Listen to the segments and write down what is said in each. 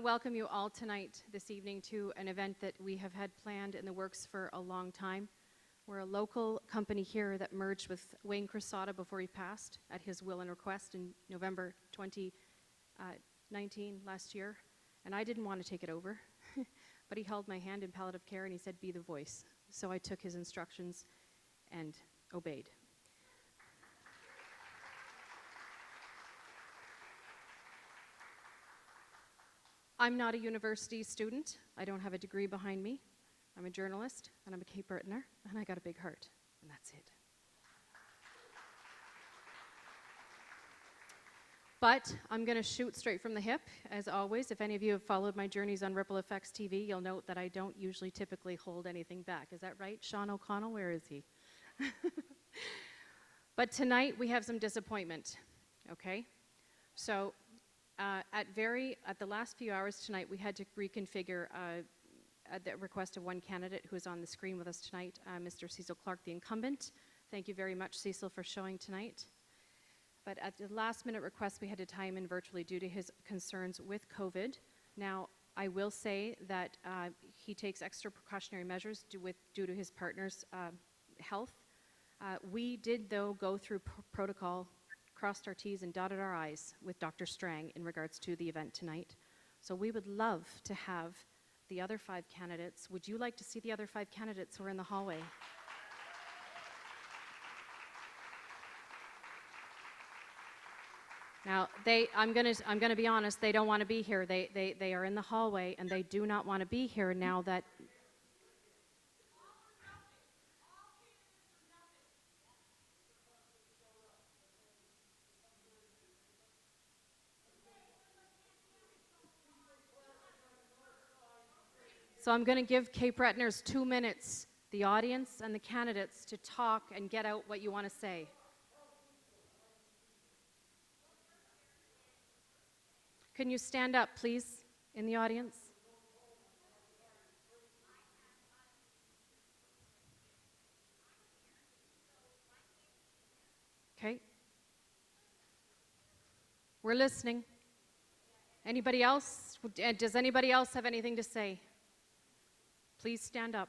welcome you all tonight, this evening, to an event that we have had planned in the works for a long time. We're a local company here that merged with Wayne Cressada before he passed at his will and request in November 2019, last year. And I didn't want to take it over, but he held my hand in palliative care and he said, "Be the voice." So I took his instructions and obeyed. I'm not a university student. I don't have a degree behind me. I'm a journalist, and I'm a Cape Bretoner, and I got a big heart, and that's it. But I'm going to shoot straight from the hip, as always. If any of you have followed my journeys on RippleFX TV, you'll note that I don't usually typically hold anything back. Is that right? Sean O'Connell, where is he? But tonight, we have some disappointment, okay? So at the last few hours tonight, we had to reconfigure at the request of one candidate who is on the screen with us tonight, Mr. Cecil Clark, the incumbent. Thank you very much, Cecil, for showing tonight. But at the last minute request, we had to tie him in virtually due to his concerns with COVID. Now, I will say that he takes extra precautionary measures due to his partner's health. We did, though, go through protocol, crossed our T's and dotted our I's with Dr. Strang in regards to the event tonight. So we would love to have the other 5 candidates. Would you like to see the other 5 candidates who are in the hallway? Now, I'm gonna be honest, they don't want to be here. They are in the hallway and they do not want to be here now that. So I'm going to give Cape Bretoners 2 minutes, the audience and the candidates, to talk and get out what you want to say. Can you stand up, please, in the audience? Okay. We're listening. Anybody else? Does anybody else have anything to say? Please stand up.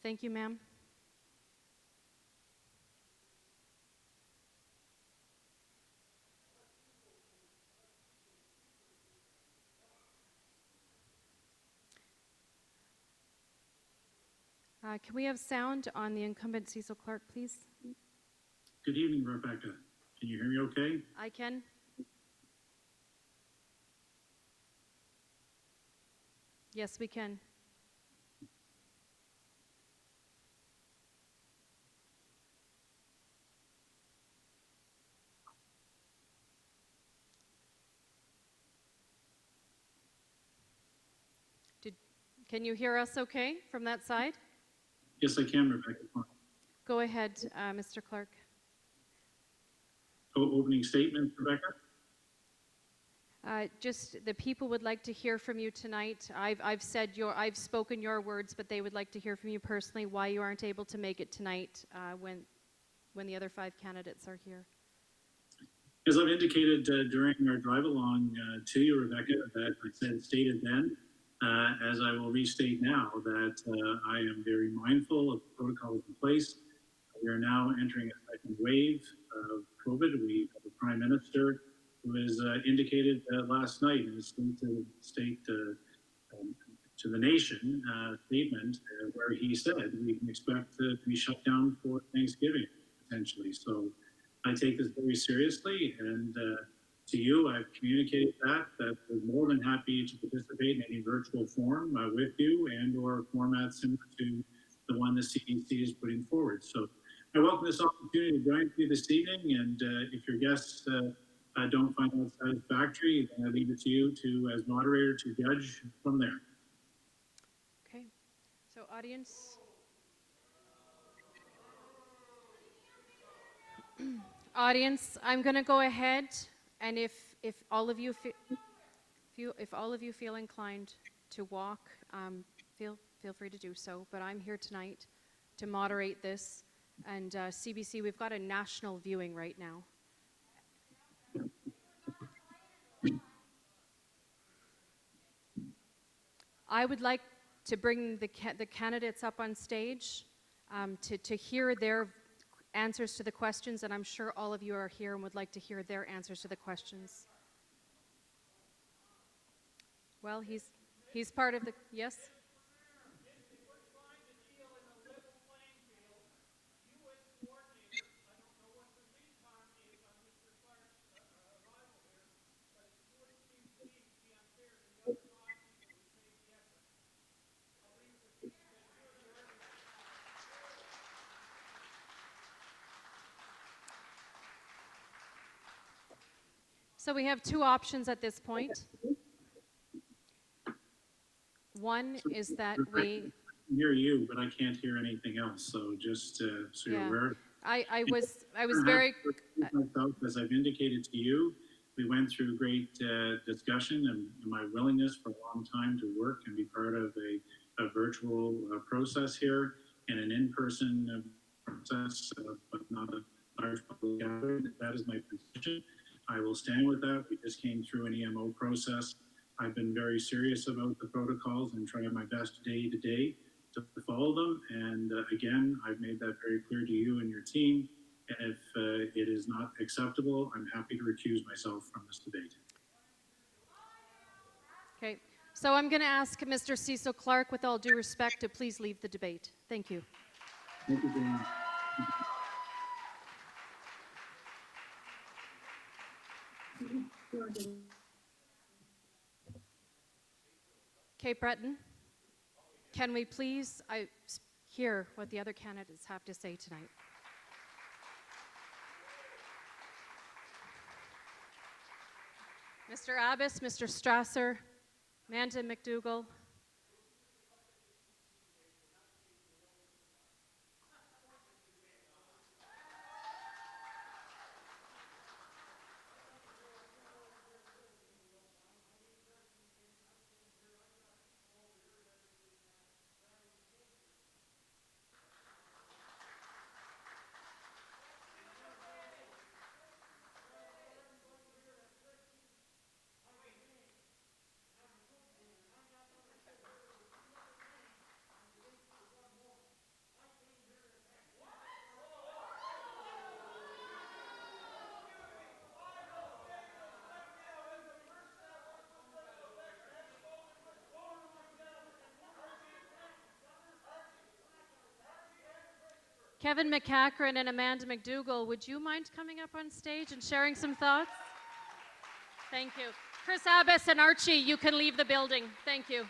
Thank you, ma'am. Can we have sound on the incumbent Cecil Clark, please? Good evening, Rebecca. Can you hear me okay? I can. Yes, we can. Can you hear us okay from that side? Yes, I can, Rebecca. Go ahead, Mr. Clark. Opening statement, Rebecca? Just the people would like to hear from you tonight. I've spoken your words, but they would like to hear from you personally why you aren't able to make it tonight when the other 5 candidates are here. As I've indicated during our drive along to you, Rebecca, that I stated then, as I will restate now, that I am very mindful of the protocols in place. We are now entering a second wave of COVID. We have a Prime Minister who has indicated last night in his state to the nation statement where he said we can expect to be shut down for Thanksgiving, potentially. So I take this very seriously, and to you, I've communicated that we're more than happy to participate in any virtual form with you and or format similar to the one the CDC is putting forward. So I welcome this opportunity to join you this evening, and if your guests don't find that satisfactory, then I leave it to you as moderator to judge from there. Okay, so audience. Audience, I'm going to go ahead, and if all of you feel inclined to walk, feel free to do so. But I'm here tonight to moderate this. And CBC, we've got a national viewing right now. I would like to bring the candidates up on stage to hear their answers to the questions, and I'm sure all of you are here and would like to hear their answers to the questions. Well, he's part of the, yes? So we have two options at this point. One is that we... I can hear you, but I can't hear anything else. So just so you're aware. I was very... Myself, as I've indicated to you, we went through great discussion and my willingness for a long time to work and be part of a virtual process here and an in-person process, but not a large public gathering. That is my position. I will stand with that. We just came through an EMO process. I've been very serious about the protocols and trying my best day to day to follow them. And again, I've made that very clear to you and your team. And if it is not acceptable, I'm happy to recuse myself from this debate. Okay, so I'm going to ask Mr. Cecil Clark, with all due respect, to please leave the debate. Thank you. Thank you very much. Okay, Breton, can we please hear what the other candidates have to say tonight? Mr. Abbas, Mr. Strasser, Amanda McDougall. Kevin McCachran and Amanda McDougall, would you mind coming up on stage and sharing some thoughts? Thank you. Chris Abbas and Archie, you can leave the building. Thank you.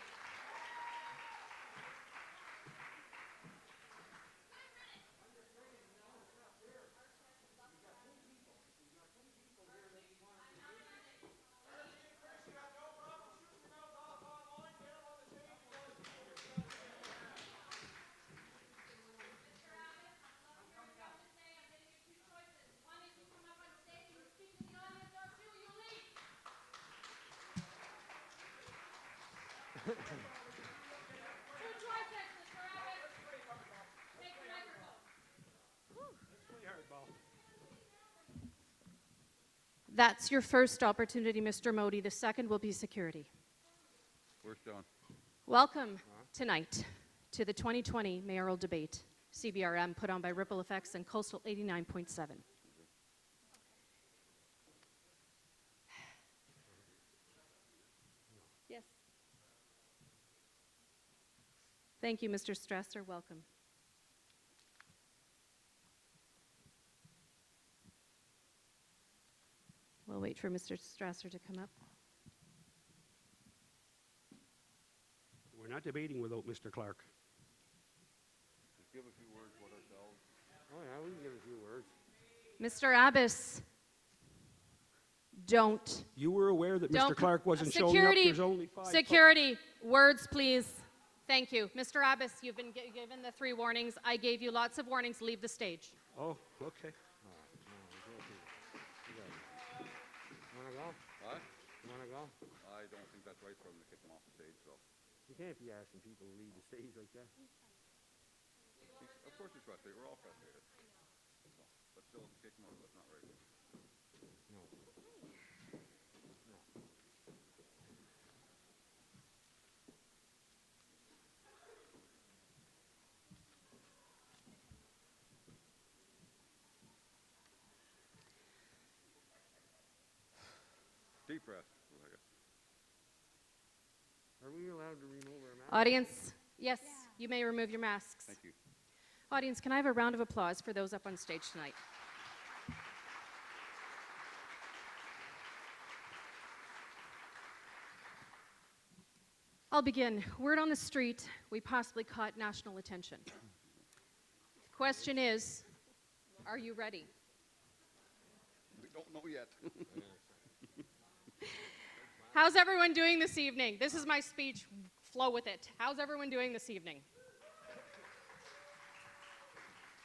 That's your first opportunity, Mr. Modi. The second will be security. Where's John? Welcome tonight to the 2020 mayoral debate, CBRM, put on by RippleFX and Coastal 89.7. Yes. Thank you, Mr. Strasser. Welcome. We'll wait for Mr. Strasser to come up. We're not debating without Mr. Clark. Just give a few words about ourselves. Oh, yeah, we can give a few words. Mr. Abbas, don't. You were aware that Don't Mr. Clark wasn't showing up? Security, There's only 5. security, words, please. Thank you. Mr. Abbas, you've been given the 3 warnings. I gave you lots of warnings. Leave the stage. Oh, okay. You want to go? What? You want to go? I don't think that's right for him to kick him off the stage, so. You can't be asking people to leave the stage like that. Of course he's frustrated. We're all frustrated. So, but still, kicking over, that's not right. No. No. Deep breath, Rebecca. Are we allowed to remove our masks? Audience, yes, you may remove your masks. Thank you. Audience, can I have a round of applause for those up on stage tonight? I'll begin. Word on the street, we possibly caught national attention. The question is, are you ready? We don't know yet. How's everyone doing this evening? This is my speech. Flow with it. How's everyone doing this evening?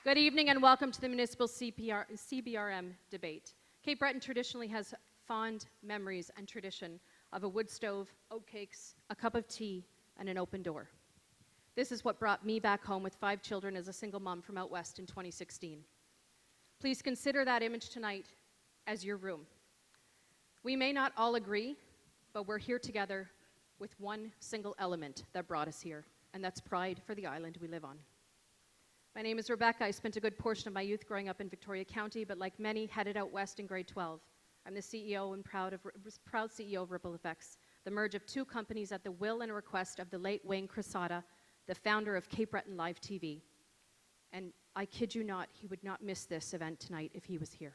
Good evening and welcome to the Municipal CBRM debate. Cape Breton traditionally has fond memories and tradition of a wood stove, oatcakes, a cup of tea, and an open door. This is what brought me back home with 5 children as a single mom from out west in 2016. Please consider that image tonight as your room. We may not all agree, but we're here together with one single element that brought us here, and that's pride for the island we live on. My name is Rebecca. I spent a good portion of my youth growing up in Victoria County, but like many, headed out west in grade 12. I'm the CEO and proud CEO of RippleFX, the merge of 2 companies at the will and request of the late Wayne Cressada, the founder of Cape Breton Live TV. And I kid you not, he would not miss this event tonight if he was here.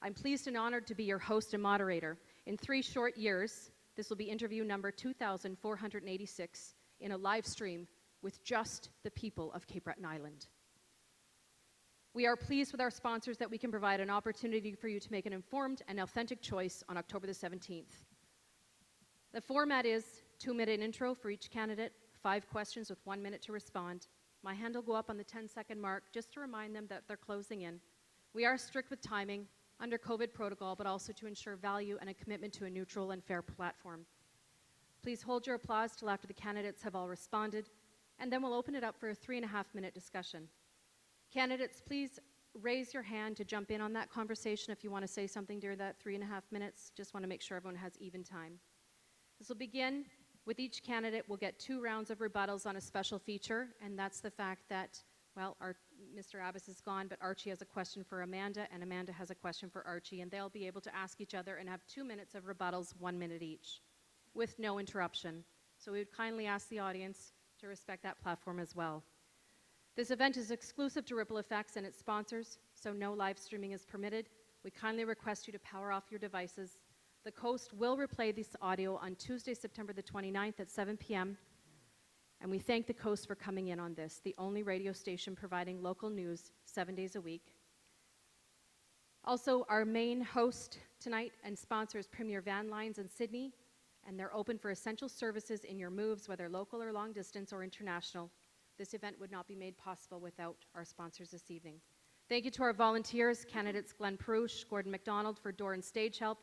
I'm pleased and honored to be your host and moderator. In 3 short years, this will be interview number 2,486 in a live stream with just the people of Cape Breton Island. We are pleased with our sponsors that we can provide an opportunity for you to make an informed and authentic choice on October the 17th. The format is 2-minute intro for each candidate, 5 questions with 1 minute to respond. My hand will go up on the 10-second mark just to remind them that they're closing in. We are strict with timing under COVID protocol, but also to ensure value and a commitment to a neutral and fair platform. Please hold your applause till after the candidates have all responded, and then we'll open it up for a 3.5-minute discussion. Candidates, please raise your hand to jump in on that conversation if you want to say something during that 3.5 minutes. Just want to make sure everyone has even time. This will begin with each candidate. We'll get 2 rounds of rebuttals on a special feature, and that's the fact that, well, Mr. Abbas is gone, but Archie has a question for Amanda, and Amanda has a question for Archie, and they'll be able to ask each other and have 2 minutes of rebuttals, 1 minute each, with no interruption. So we would kindly ask the audience to respect that platform as well. This event is exclusive to RippleFX and its sponsors, so no live streaming is permitted. We kindly request you to power off your devices. The Coast will replay this audio on Tuesday, September the 29th at 7 p.m. And we thank the Coast for coming in on this, the only radio station providing local news 7 days a week. Also, our main host tonight and sponsor is Premier Van Lines in Sydney, and they're open for essential services in your moves, whether local or long distance or international. This event would not be made possible without our sponsors this evening. Thank you to our volunteers, candidates Glenn Perush, Gordon McDonald for door and stage help,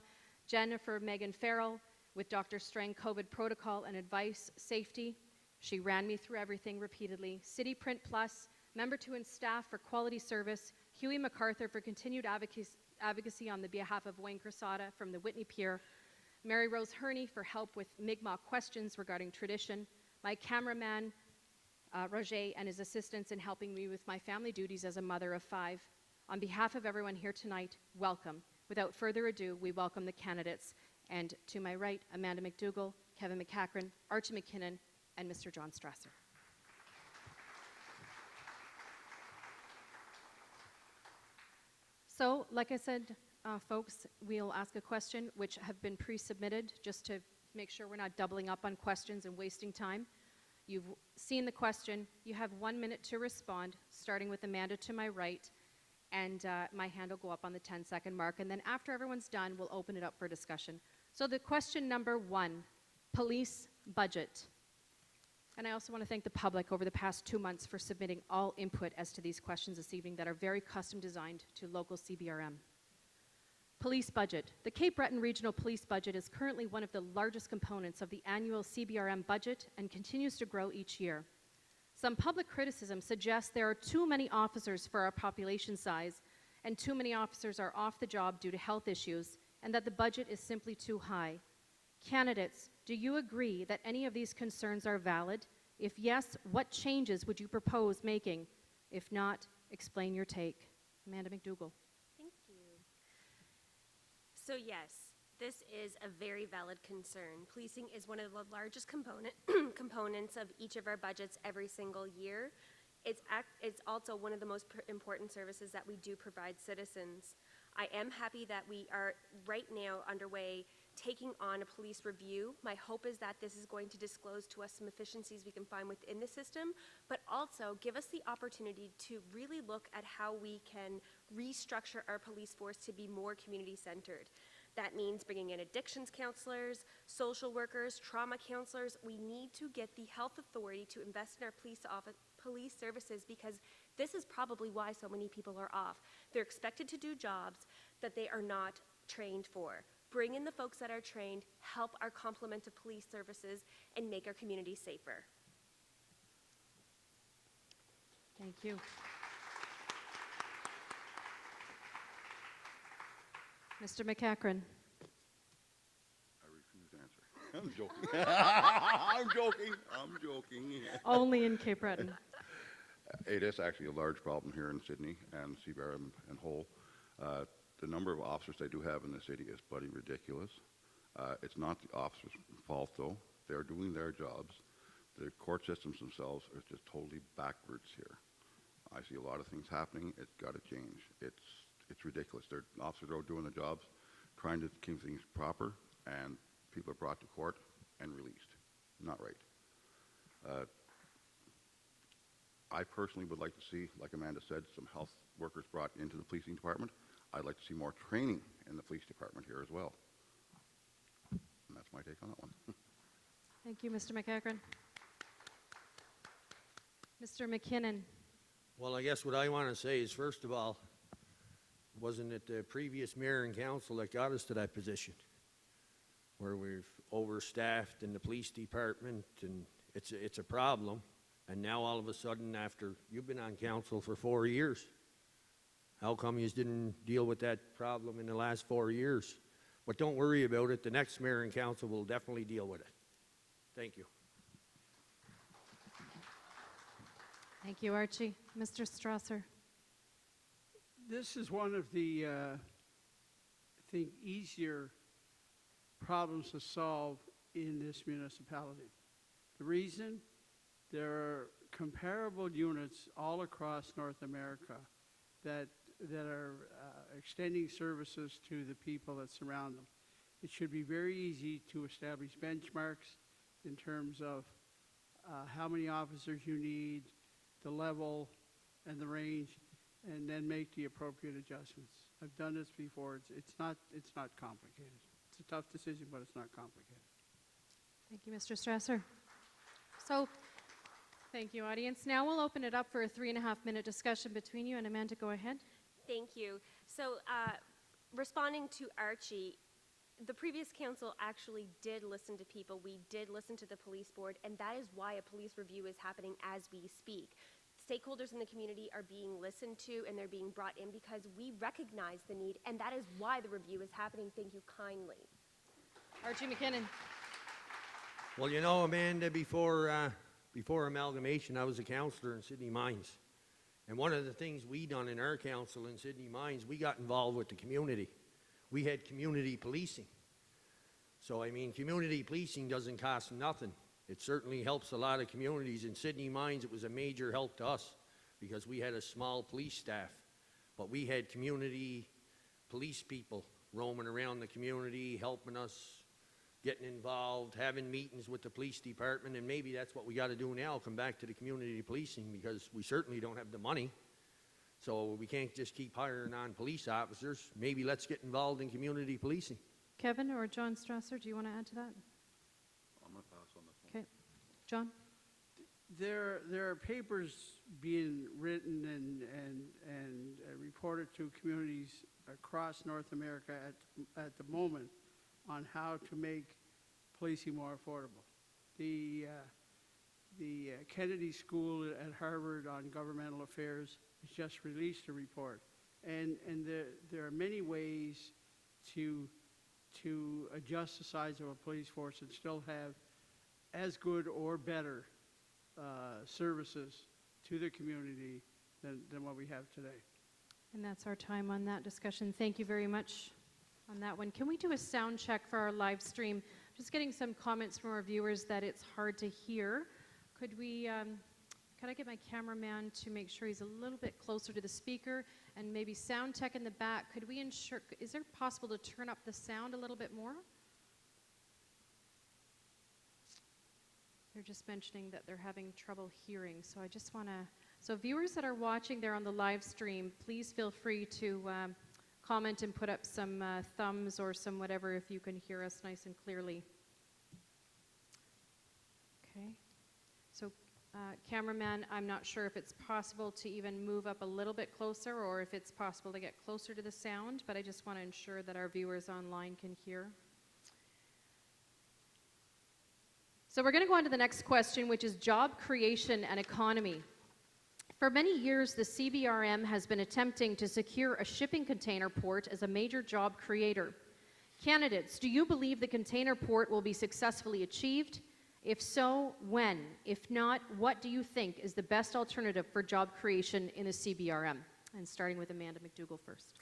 Jennifer Megan Farrell with Dr. Strang COVID protocol and advice, safety. She ran me through everything repeatedly. City Print Plus, Member 2 and staff for quality service, Huey MacArthur for continued advocacy on the behalf of Wayne Cressada from the Whitney Pier, Mary Rose Herney for help with Mi'kmaq questions regarding tradition, my cameraman, Roger, and his assistants in helping me with my family duties as a mother of 5. On behalf of everyone here tonight, welcome. Without further ado, we welcome the candidates. And to my right, Amanda McDougall, Kevin McCachran, Archie McKinnon, and Mr. John Strasser. So, like I said, folks, we'll ask a question which have been pre-submitted just to make sure we're not doubling up on questions and wasting time. You've seen the question. You have 1 minute to respond, starting with Amanda to my right, and my hand will go up on the 10-second mark. And then after everyone's done, we'll open it up for discussion. So the question number 1, police budget. And I also want to thank the public over the past 2 months for submitting all input as to these questions this evening that are very custom designed to local CBRM. Police budget. The Cape Breton Regional Police budget is currently one of the largest components of the annual CBRM budget and continues to grow each year. Some public criticism suggests there are too many officers for our population size, and too many officers are off the job due to health issues, and that the budget is simply too high. Candidates, do you agree that any of these concerns are valid? If yes, what changes would you propose making? If not, explain your take. Amanda McDougall. Thank you. So yes, this is a very valid concern. Policing is one of the largest components of each of our budgets every single year. It's also one of the most important services that we do provide citizens. I am happy that we are right now underway taking on a police review. My hope is that this is going to disclose to us some efficiencies we can find within the system, but also give us the opportunity to really look at how we can restructure our police force to be more community-centered. That means bringing in addictions counselors, social workers, trauma counselors. We need to get the health authority to invest in our police services, because this is probably why so many people are off. They're expected to do jobs that they are not trained for. Bring in the folks that are trained, help our complement of police services, and make our communities safer. Thank you. Mr. McEachran. I refuse to answer. I'm joking. I'm joking. Only in Cape Breton. It is actually a large problem here in Sydney and CBRM and whole. The number of officers they do have in the city is bloody ridiculous. It's not the officers' fault, though. They're doing their jobs. The court systems themselves are just totally backwards here. I see a lot of things happening. It's got to change. It's ridiculous. Their officers are doing their jobs, trying to keep things proper, and people are brought to court and released. Not right. I personally would like to see, like Amanda said, some health workers brought into the policing department. I'd like to see more training in the police department here as well. And that's my take on that one. Thank you, Mr. McEachran. Mr. McKinnon. Well, I guess what I want to say is, first of all, wasn't it the previous mayor and council that got us to that position, where we've overstaffed in the police department, and it's a problem. And now all of a sudden, after you've been on council for 4 years, how come you didn't deal with that problem in the last 4 years? But don't worry about it. The next mayor and council will definitely deal with it. Thank you. Thank you, Archie. Mr. Strasser. This is one of the, I think, easier problems to solve in this municipality. The reason? There are comparable units all across North America that are extending services to the people that surround them. It should be very easy to establish benchmarks in terms of how many officers you need, the level and the range, and then make the appropriate adjustments. I've done this before. It's not complicated. It's a tough decision, but it's not complicated. Thank you, Mr. Strasser. So, thank you, audience. Now we'll open it up for a 3.5-minute discussion between you. And Amanda, go ahead. Thank you. So, responding to Archie, the previous council actually did listen to people. We did listen to the police board, and that is why a police review is happening as we speak. Stakeholders in the community are being listened to, and they're being brought in because we recognize the need, and that is why the review is happening. Thank you kindly. Archie McKinnon. Well, you know, Amanda, before amalgamation, I was a councillor in Sydney Mines. And one of the things we done in our council in Sydney Mines, we got involved with the community. We had community policing. So, I mean, community policing doesn't cost nothing. It certainly helps a lot of communities. In Sydney Mines, it was a major help to us because we had a small police staff. But we had community police people roaming around the community, helping us, getting involved, having meetings with the police department, and maybe that's what we got to do now, come back to the community policing, because we certainly don't have the money. So we can't just keep hiring on police officers. Maybe let's get involved in community policing. Kevin or John Strasser, do you want to add to that? I'm going to pass on this one. Okay. John? There are papers being written and reported to communities across North America at the moment on how to make policing more affordable. The Kennedy School at Harvard on Governmental Affairs has just released a report, and there are many ways to adjust the size of a police force and still have as good or better services to the community than what we have today. And that's our time on that discussion. Thank you very much on that one. Can we do a sound check for our live stream? Just getting some comments from our viewers that it's hard to hear. Could I get my cameraman to make sure he's a little bit closer to the speaker, and maybe sound tech in the back? Could we ensure, is it possible to turn up the sound a little bit more? They're just mentioning that they're having trouble hearing, so I just want to, so viewers that are watching there on the live stream, please feel free to comment and put up some thumbs or some whatever if you can hear us nice and clearly. Okay, so cameraman, I'm not sure if it's possible to even move up a little bit closer or if it's possible to get closer to the sound, but I just want to ensure that our viewers online can hear. So we're going to go on to the next question, which is job creation and economy. For many years, the CBRM has been attempting to secure a shipping container port as a major job creator. Candidates, do you believe the container port will be successfully achieved? If so, when? If not, what do you think is the best alternative for job creation in the CBRM? And starting with Amanda McDougall first.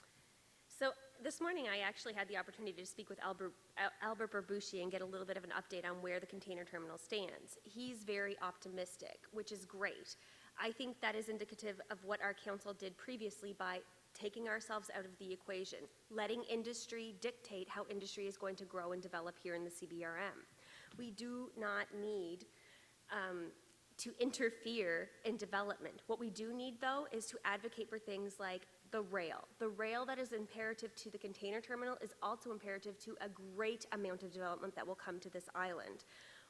So this morning, I actually had the opportunity to speak with Albert Barbucci and get a little bit of an update on where the container terminal stands. He's very optimistic, which is great. I think that is indicative of what our council did previously by taking ourselves out of the equation, letting industry dictate how industry is going to grow and develop here in the CBRM. We do not need to interfere in development. What we do need, though, is to advocate for things like the rail. The rail that is imperative to the container terminal is also imperative to a great amount of development that will come to this island.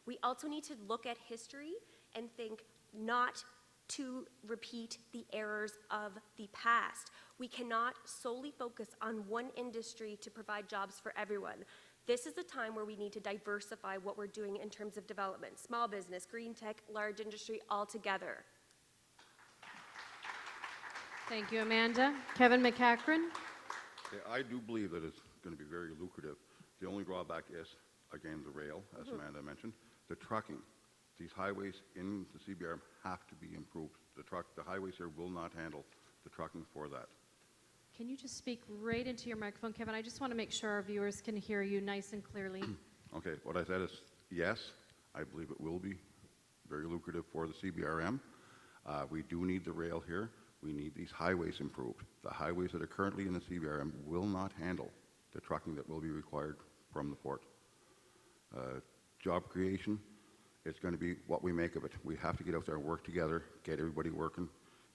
We also need to look at history and think not to repeat the errors of the past. We cannot solely focus on one industry to provide jobs for everyone. This is a time where we need to diversify what we're doing in terms of development, small business, green tech, large industry, all together. Thank you, Amanda. Kevin McCachran. Yeah, I do believe that it's going to be very lucrative. The only drawback is, again, the rail, as Amanda mentioned, the trucking. These highways in the CBRM have to be improved. The highways here will not handle the trucking for that. Can you just speak right into your microphone, Kevin? I just want to make sure our viewers can hear you nice and clearly. Okay, what I said is yes, I believe it will be very lucrative for the CBRM. We do need the rail here. We need these highways improved. The highways that are currently in the CBRM will not handle the trucking that will be required from the port. Job creation, it's going to be what we make of it. We have to get out there and work together, get everybody working.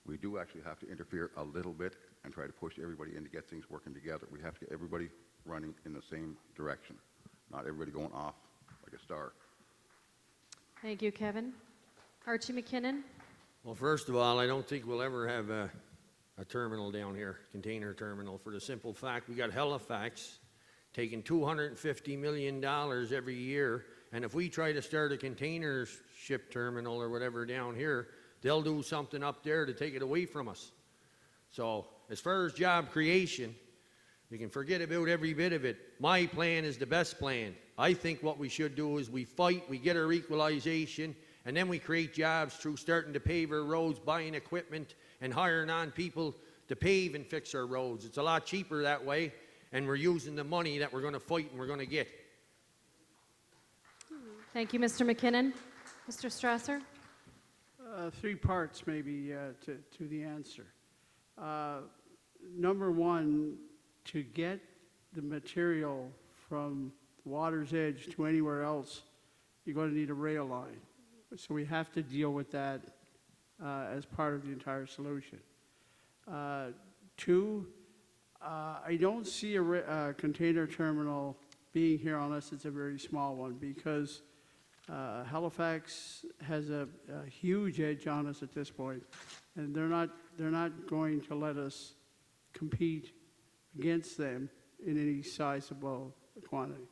We do actually have to interfere a little bit and try to push everybody in to get things working together. We have to get everybody running in the same direction, not everybody going off like a star. Thank you, Kevin. Archie McKinnon. Well, first of all, I don't think we'll ever have a terminal down here, container terminal, for the simple fact we got Halifax taking $250 million every year, and if we try to start a container ship terminal or whatever down here, they'll do something up there to take it away from us. So as far as job creation, we can forget about every bit of it. My plan is the best plan. I think what we should do is we fight, we get our equalization, and then we create jobs through starting to pave our roads, buying equipment, and hiring on people to pave and fix our roads. It's a lot cheaper that way, and we're using the money that we're going to fight and we're going to get. Thank you, Mr. McKinnon. Mr. Strasser. 3 parts maybe to the answer. Number one, to get the material from the water's edge to anywhere else, you're going to need a rail line. So we have to deal with that as part of the entire solution. 2, I don't see a container terminal being here unless it's a very small one, because Halifax has a huge edge on us at this point, and they're not going to let us compete against them in any sizable quantity.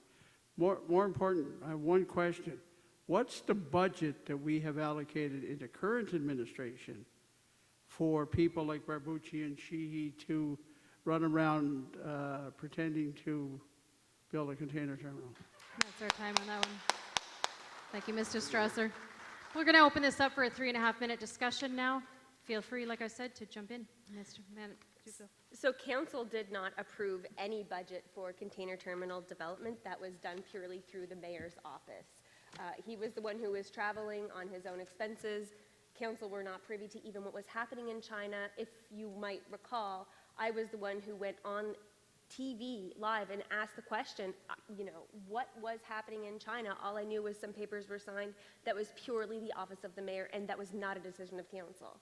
More important, I have one question. What's the budget that we have allocated in the current administration for people like Barbucci and Sheehy to run around pretending to build a container terminal? That's our time on that one. Thank you, Mr. Strasser. We're going to open this up for a 3.5-minute discussion now. Feel free, like I said, to jump in, Mr. Duco. So council did not approve any budget for container terminal development. That was done purely through the mayor's office. He was the one who was traveling on his own expenses. Council were not privy to even what was happening in China. If you might recall, I was the one who went on TV live and asked the question, what was happening in China? All I knew was some papers were signed. That was purely the office of the mayor, and that was not a decision of council.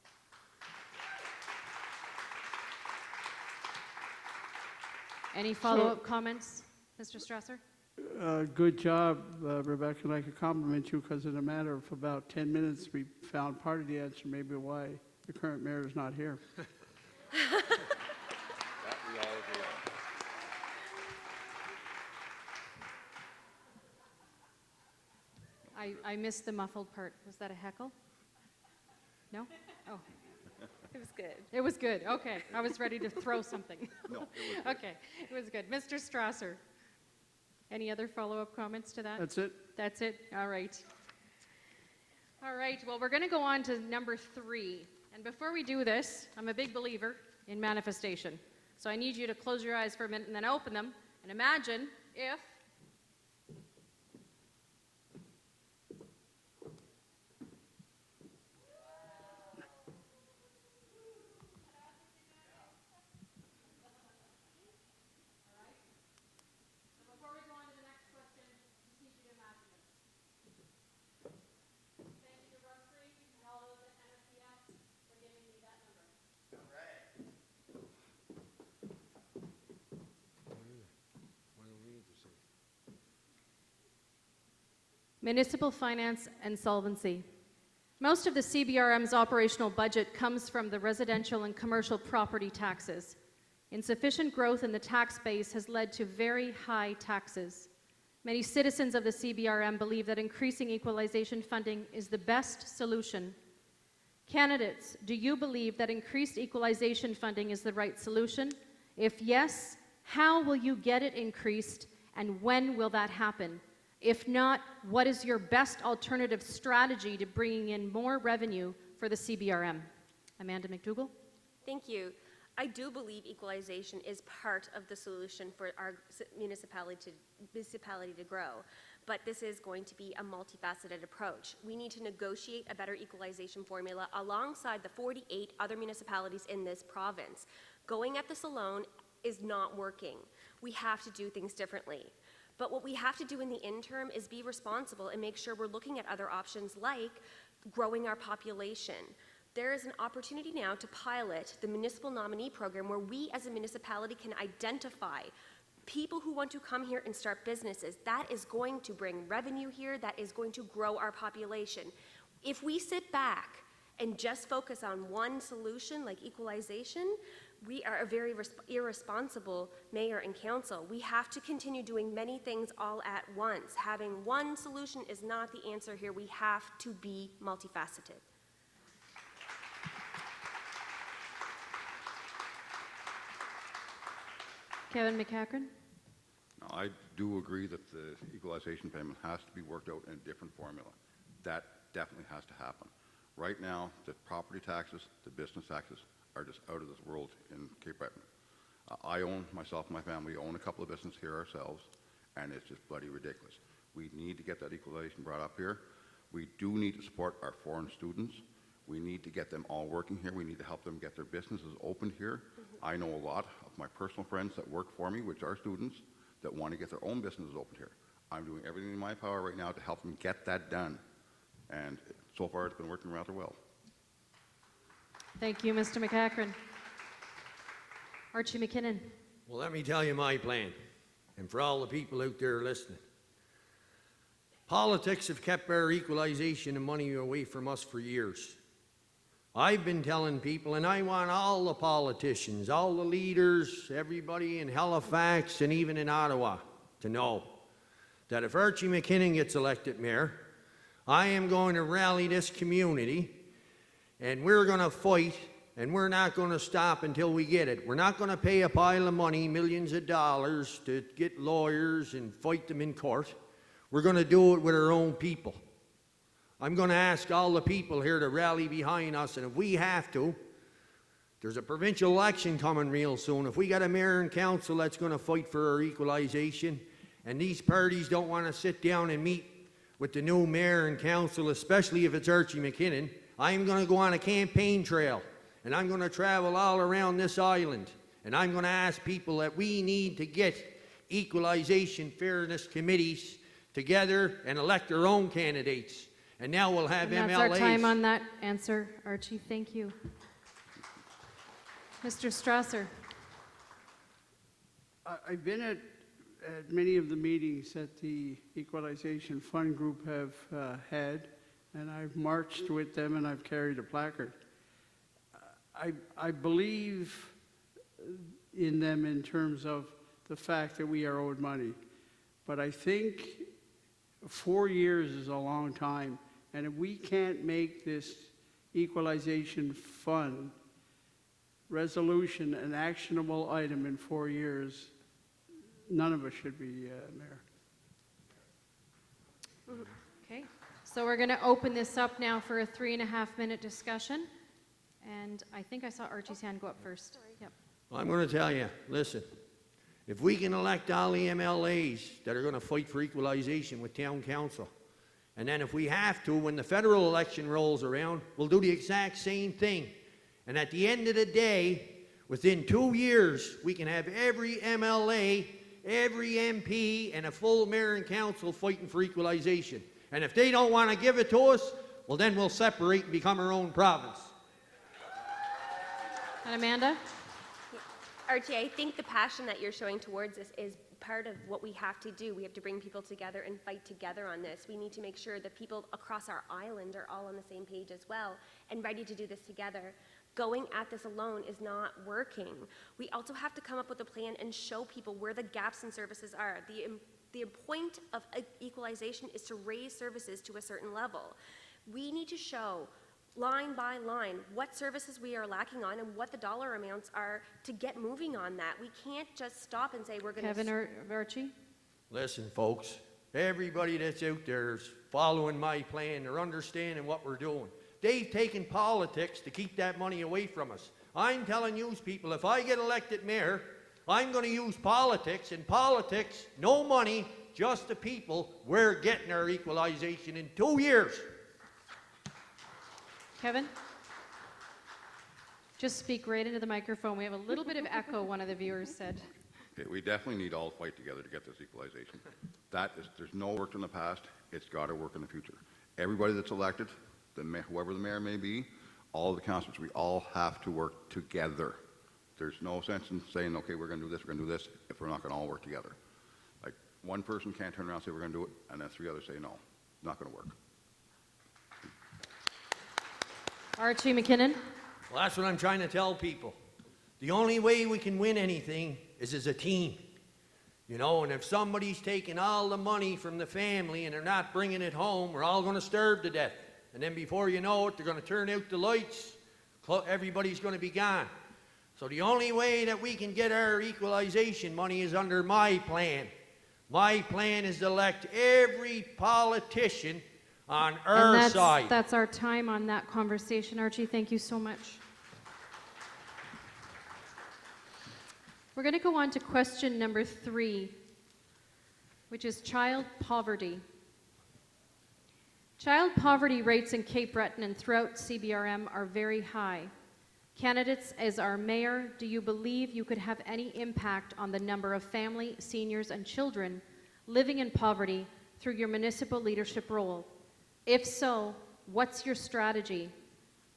Any follow-up comments, Mr. Strasser? Good job, Rebecca, and I could compliment you because in a matter of about 10 minutes, we found part of the answer, maybe why the current mayor is not here. I missed the muffled part. Was that a heckle? No? Oh. It was good. It was good. Okay. I was ready to throw something. No, it was good. Okay. It was good. Mr. Strasser, any other follow-up comments to that? That's it? That's it? All right. All right. Well, we're going to go on to number 3. And before we do this, I'm a big believer in manifestation. So I need you to close your eyes for a minute and then open them and imagine if municipal finance and solvency. Most of the CBRM's operational budget comes from the residential and commercial property taxes. Insufficient growth in the tax base has led to very high taxes. Many citizens of the CBRM believe that increasing equalization funding is the best solution. Candidates, do you believe that increased equalization funding is the right solution? If yes, how will you get it increased and when will that happen? If not, what is your best alternative strategy to bringing in more revenue for the CBRM? Amanda McDougall? Thank you. I do believe equalization is part of the solution for our municipality to grow, but this is going to be a multifaceted approach. We need to negotiate a better equalization formula alongside the 48 other municipalities in this province. Going at this alone is not working. We have to do things differently. But what we have to do in the interim is be responsible and make sure we're looking at other options like growing our population. There is an opportunity now to pilot the municipal nominee program where we as a municipality can identify people who want to come here and start businesses. That is going to bring revenue here, that is going to grow our population. If we sit back and just focus on one solution like equalization, we are a very irresponsible mayor and council. We have to continue doing many things all at once. Having one solution is not the answer here. We have to be multifaceted. Kevin McCachran? Now, I do agree that the equalization payment has to be worked out in a different formula. That definitely has to happen. Right now, the property taxes, the business taxes are just out of this world in Cape Breton. I own, myself and my family own a couple of businesses here ourselves, and it's just bloody ridiculous. We need to get that equalization brought up here. We do need to support our foreign students. We need to get them all working here. We need to help them get their businesses opened here. I know a lot of my personal friends that work for me, which are students, that want to get their own businesses opened here. I'm doing everything in my power right now to help them get that done. And so far, it's been working rather well. Thank you, Mr. McCachran. Archie McKinnon? Well, let me tell you my plan, and for all the people out there listening. Politics have kept our equalization and money away from us for years. I've been telling people, and I want all the politicians, all the leaders, everybody in Halifax and even in Ottawa to know that if Archie McKinnon gets elected mayor, I am going to rally this community, and we're going to fight, and we're not going to stop until we get it. We're not going to pay a pile of money, millions of dollars, to get lawyers and fight them in court. We're going to do it with our own people. I'm going to ask all the people here to rally behind us, and if we have to, there's a provincial election coming real soon. If we got a mayor and council that's going to fight for our equalization, and these parties don't want to sit down and meet with the new mayor and council, especially if it's Archie McKinnon, I'm going to go on a campaign trail, and I'm going to travel all around this island, and I'm going to ask people that we need to get equalization fairness committees together and elect their own candidates. And now we'll have And MLAs. that's our time on that answer, Archie. Thank you. Mr. Strasser. I've been at many of the meetings that the Equalization Fund Group have had, and I've marched with them and I've carried a placard. I believe in them in terms of the fact that we are owed money, but I think 4 years is a long time, and if we can't make this Equalization Fund resolution an actionable item in 4 years, none of us should be mayor. Okay, so we're going to open this up now for a 3.5-minute discussion. And I think I saw Archie's hand go up first. Yep. Well, I'm going to tell you, listen, if we can elect all the MLAs that are going to fight for equalization with town council, and then if we have to, when the federal election rolls around, we'll do the exact same thing. And at the end of the day, within 2 years, we can have every MLA, every MP, and a full mayor and council fighting for equalization. And if they don't want to give it to us, well, then we'll separate and become our own province. And Amanda? Archie, I think the passion that you're showing towards this is part of what we have to do. We have to bring people together and fight together on this. We need to make sure that people across our island are all on the same page as well and ready to do this together. Going at this alone is not working. We also have to come up with a plan and show people where the gaps in services are. The point of equalization is to raise services to a certain level. We need to show line by line what services we are lacking on and what the dollar amounts are to get moving on that. We can't just stop and say we're going to... Kevin or Archie? Listen, folks, everybody that's out there is following my plan. They're understanding what we're doing. They've taken politics to keep that money away from us. I'm telling you people, if I get elected mayor, I'm going to use politics. In politics, no money, just the people. We're getting our equalization in 2 years. Kevin? Just speak right into the microphone. We have a little bit of echo, one of the viewers said. Okay, we definitely need all to fight together to get this equalization. There's no worked in the past. It's got to work in the future. Everybody that's elected, whoever the mayor may be, all the councillors, we all have to work together. There's no sense in saying, okay, we're going to do this, we're going to do this, if we're not going to all work together. Like, one person can't turn around and say we're going to do it, and then 3 others say no, not going to work. Archie McKinnon? Well, that's what I'm trying to tell people. The only way we can win anything is as a team. You know, and if somebody's taking all the money from the family and they're not bringing it home, we're all going to starve to death. And then before you know it, they're going to turn out the lights. Everybody's going to be gone. So the only way that we can get our equalization money is under my plan. My plan is to elect every politician on our side. That's our time on that conversation, Archie. Thank you so much. We're going to go on to question number 3, which is child poverty. Child poverty rates in Cape Breton and throughout CBRM are very high. Candidates as our mayor, do you believe you could have any impact on the number of family, seniors, and children living in poverty through your municipal leadership role? If so, what's your strategy?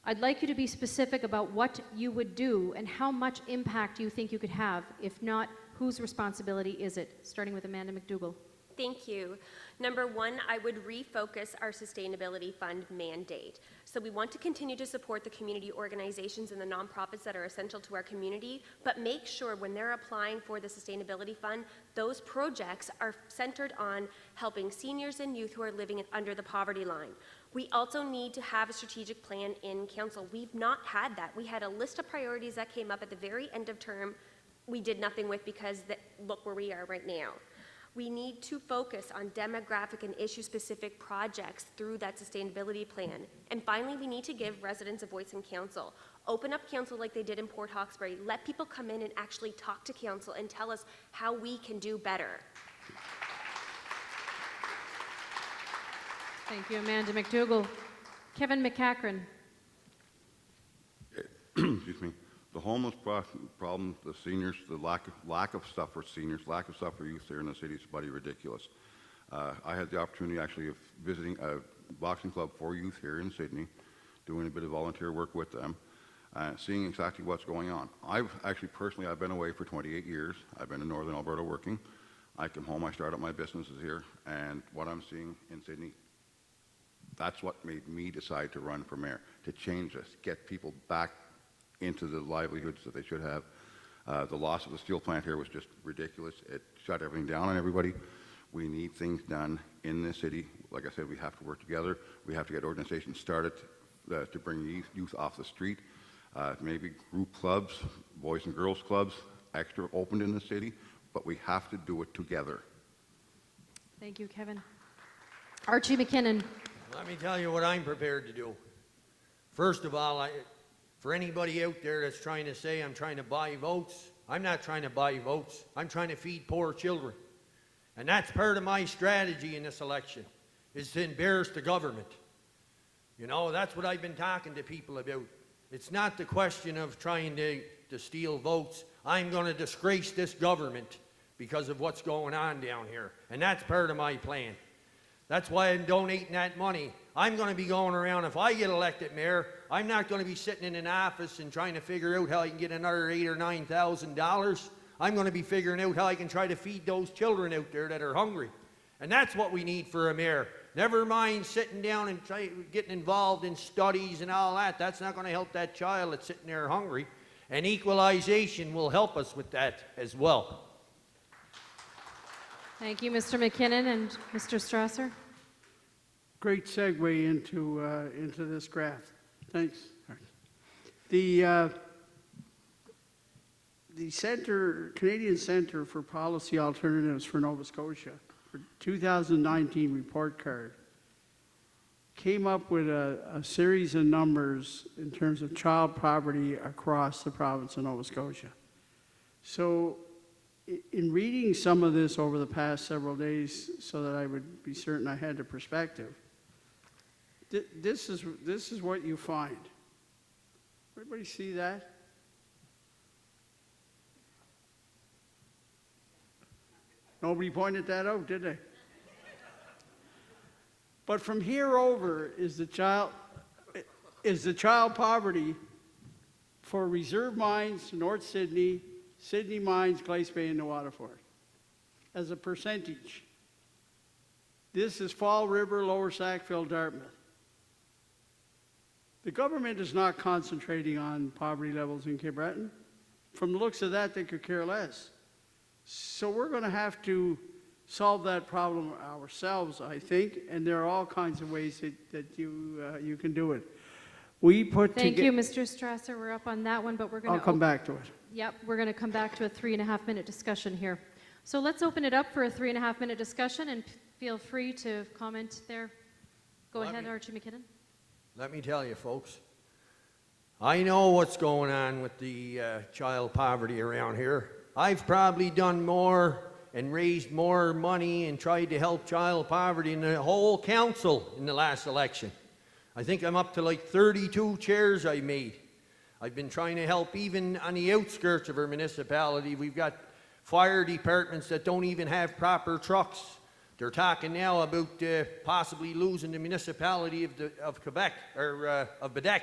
I'd like you to be specific about what you would do and how much impact you think you could have. If not, whose responsibility is it? Starting with Amanda McDougall. Thank you. Number one, I would refocus our sustainability fund mandate. So we want to continue to support the community organizations and the nonprofits that are essential to our community, but make sure when they're applying for the sustainability fund, those projects are centered on helping seniors and youth who are living under the poverty line. We also need to have a strategic plan in council. We've not had that. We had a list of priorities that came up at the very end of term we did nothing with because look where we are right now. We need to focus on demographic and issue-specific projects through that sustainability plan. And finally, we need to give residents a voice in council. Open up council like they did in Port Hawkesbury. Let people come in and actually talk to council and tell us how we can do better. Thank you, Amanda McDougall. Kevin McCachran. Excuse me. The homeless problem, the seniors, the lack of stuff for seniors, lack of stuff for youth here in the city is bloody ridiculous. I had the opportunity actually of visiting a boxing club for youth here in Sydney, doing a bit of volunteer work with them, seeing exactly what's going on. I've been away for 28 years. I've been in Northern Alberta working. I come home, I start up my businesses here, and what I'm seeing in Sydney, that's what made me decide to run for mayor, to change this, get people back into the livelihoods that they should have. The loss of the steel plant here was just ridiculous. It shut everything down on everybody. We need things done in this city. Like I said, we have to work together. We have to get organizations started to bring youth off the street. Maybe group clubs, boys and girls clubs, extra opened in the city, but we have to do it together. Thank you, Kevin. Archie McKinnon. Let me tell you what I'm prepared to do. First of all, for anybody out there that's trying to say I'm trying to buy votes, I'm not trying to buy votes. I'm trying to feed poor children. And that's part of my strategy in this election, is to embarrass the government. You know, that's what I've been talking to people about. It's not the question of trying to steal votes. I'm going to disgrace this government because of what's going on down here. And that's part of my plan. That's why I'm donating that money. I'm going to be going around, if I get elected mayor, I'm not going to be sitting in an office and trying to figure out how I can get another $8,000 or $9,000. I'm going to be figuring out how I can try to feed those children out there that are hungry. And that's what we need for a mayor. Never mind sitting down and getting involved in studies and all that. That's not going to help that child that's sitting there hungry. And equalization will help us with that as well. Thank you, Mr. McKinnon and Mr. Strasser. Great segue into this graph. Thanks. The Canadian Centre for Policy Alternatives for Nova Scotia, for 2019 report card, came up with a series of numbers in terms of child poverty across the province of Nova Scotia. So in reading some of this over the past several days so that I would be certain I had the perspective, this is what you find. Everybody see that? Nobody pointed that out, did they? But from here over is the child poverty for reserve mines, North Sydney, Sydney Mines, Glace Bay, and the Waterford, as a percentage. This is Fall River, Lower Sackville, Dartmouth. The government is not concentrating on poverty levels in Cape Breton. From the looks of that, they could care less. So we're going to have to solve that problem ourselves, I think, and there are all kinds of ways that you can do it. We put Thank you, Mr. Strasser. We're up on that one, but we're going to... I'll come back to it. Yep, we're going to come back to a 3.5-minute discussion here. So let's open it up for a 3.5-minute discussion, and feel free to comment there. Go ahead, Archie McKinnon. Let me tell you, folks, I know what's going on with the child poverty around here. I've probably done more and raised more money and tried to help child poverty in the whole council in the last election. I think I'm up to like 32 chairs I made. I've been trying to help even on the outskirts of our municipality. We've got fire departments that don't even have proper trucks. They're talking now about possibly losing the municipality of Quebec, or of Bedeque.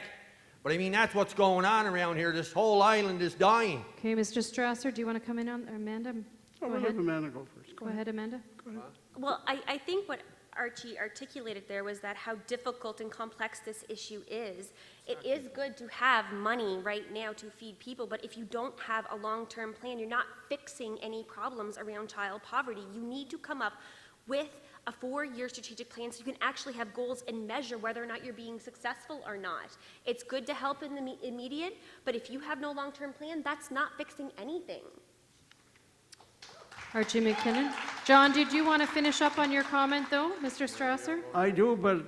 But I mean, that's what's going on around here. This whole island is dying. Okay, Mr. Strasser, do you want to come in on Amanda? I'll let Amanda go first. Go ahead, Amanda. Go ahead. Well, I think what Archie articulated there was that how difficult and complex this issue is. It is good to have money right now to feed people, but if you don't have a long-term plan, you're not fixing any problems around child poverty. You need to come up with a 4-year strategic plan so you can actually have goals and measure whether or not you're being successful or not. It's good to help in the immediate, but if you have no long-term plan, that's not fixing anything. Archie McKinnon. John, did you want to finish up on your comment, though, Mr. Strasser? I do, but